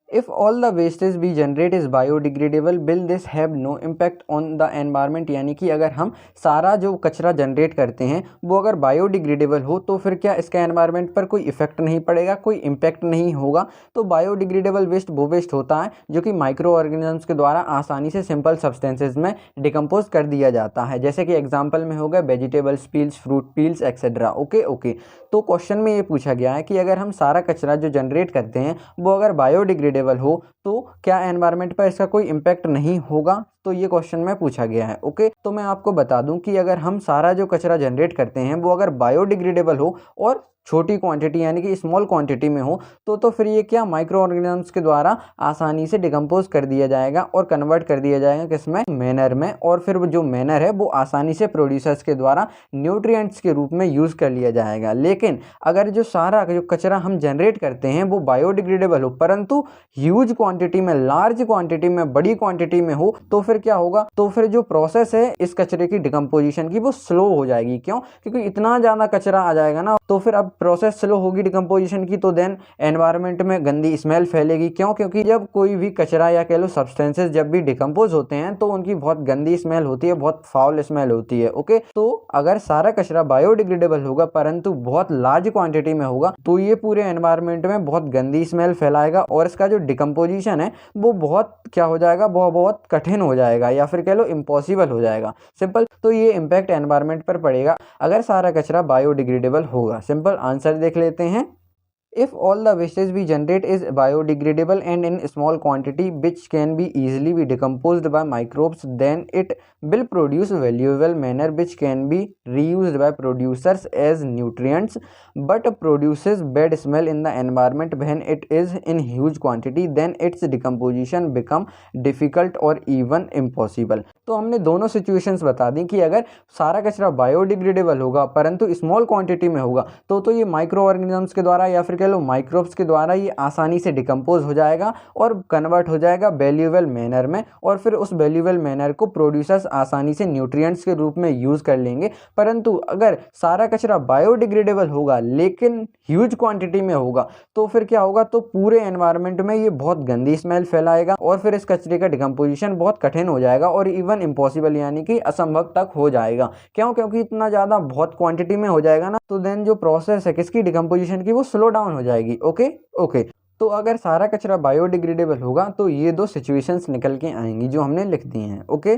If all the wastage we generate is biodegradable, will this have no impact on the environment? यानी कि अगर हम सारा जो कचरा जनरेट करते हैं वो अगर बायोडिग्रेडेबल हो तो फिर क्या इसका एनवायरनमेंट पर कोई इफेक्ट नहीं पड़ेगा, कोई इम्पैक्ट नहीं होगा। तो बायोडिग्रेडेबल वेस्ट वो वेस्ट होता है जो कि माइक्रो ऑर्गेनिजम्स के द्वारा आसानी से सिंपल सब्सटेंसेज में डिकम्पोज कर दिया जाता है। जैसे कि एग्जाम्पल में हो गया vegetables peels, fruit peels etcetera. Okay. तो क्वेश्चन में ये पूछा गया है कि अगर हम सारा कचरा जो जनरेट करते हैं वो अगर बायोडिग्रेडेबल हो तो क्या एनवायरनमेंट पर इसका कोई इम्पैक्ट नहीं होगा। तो ये क्वेश्चन में पूछा गया है। ओके, तो मैं आपको बता दूं कि अगर हम सारा जो कचरा जनरेट करते हैं वो अगर बायोडिग्रेडेबल हो और छोटी क्वांटिटी यानी कि स्मॉल क्वांटिटी में हो तो फिर ये क्या माइक्रो ऑर्गेनिजम्स के द्वारा आसानी से डिकम्पोज कर दिया जाएगा और कन्वर्ट कर दिया जाएगा किसमें, मैनर में। और फिर जो मैनर है वो आसानी से प्रोड्यूसर्स के द्वारा न्यूट्रिएंट्स के रूप में यूज़ कर लिया जाएगा। लेकिन अगर जो सारा जो कचरा हम जनरेट करते हैं वो बायोडिग्रेडेबल हो परंतु ह्यूज क्वांटिटी में, लार्ज क्वांटिटी में, बड़ी क्वांटिटी में हो तो फिर क्या होगा, तो फिर जो प्रोसेस है इस कचरे की डिकम्पोजिशन की वो स्लो हो जाएगी। क्यों? क्योंकि इतना ज़्यादा कचरा आ जाएगा ना, तो फिर अब प्रोसेस स्लो होगी डिकम्पोजिशन की तो देन एनवायरनमेंट में गंदी स्मेल फैलेगी। क्यों? क्योंकि जब कोई भी कचरा या कह लो सब्सटेंसेस जब भी डिकम्पोज होते हैं तो उनकी बहुत गंदी स्मेल होती है, बहुत फाउल स्मेल होती है। ओके, तो अगर सारा कचरा बायोडिग्रेडेबल होगा परंतु बहुत लार्ज क्वांटिटी में होगा तो ये पूरे एनवायरनमेंट में बहुत गंदी स्मेल फैलाएगा और इसका जो डिकम्पोजिशन है वो बहुत क्या हो जाएगा, बहुत कठिन हो जाएगा या फिर कह लो इम्पॉसिबल हो जाएगा। सिंपल। तो ये इम्पैक्ट एनवायरनमेंट पर पड़ेगा अगर सारा कचरा बायोडिग्रेडेबल होगा। सिंपल आंसर देख लेते हैं। If all the wastage we generate is biodegradable and in small quantity which can be easily be decomposed by microbes, then it will produce valuable manner which can be reused by producers as nutrients, but produces bad smell in the environment when it is in huge quantity, then its decomposition become difficult or even impossible। तो हमने दोनों situations बता दी कि अगर सारा कचरा biodegradable होगा परंतु स्मॉल क्वांटिटी में होगा तो ये माइक्रो ऑर्गेनिजम्स के द्वारा या फिर कह लो माइक्रोब्स के द्वारा ये आसानी से डिकम्पोज हो जाएगा और कन्वर्ट हो जाएगा वैल्यूएबल मैनर में और फिर उस वैल्यूएबल मैनर को प्रोड्यूसर्स आसानी से न्यूट्रिएंट्स के रूप में यूज़ कर लेंगे। परंतु अगर सारा कचरा बायोडिग्रेडेबल होगा लेकिन ह्यूज क्वांटिटी में होगा तो फिर क्या होगा, तो पूरे एनवायरनमेंट में ये बहुत गंदी स्मेल फैलाएगा और फिर इस कचरे का डिकम्पोजिशन बहुत कठिन हो जाएगा और इवन इम्पॉसिबल यानी कि असंभव तक हो जाएगा। क्यों? क्योंकि इतना ज़्यादा बहुत क्वांटिटी में हो जाएगा ना, तो देन जो प्रोसेस है किसकी डिकम्पोजिशन की वो स्लो डाउन हो जाएगी। ओके। तो अगर सारा कचरा बायोडिग्रेडेबल होगा तो ये दो सिचुएशंस निकल के आएंगी जो हमने लिख दी हैं। ओके।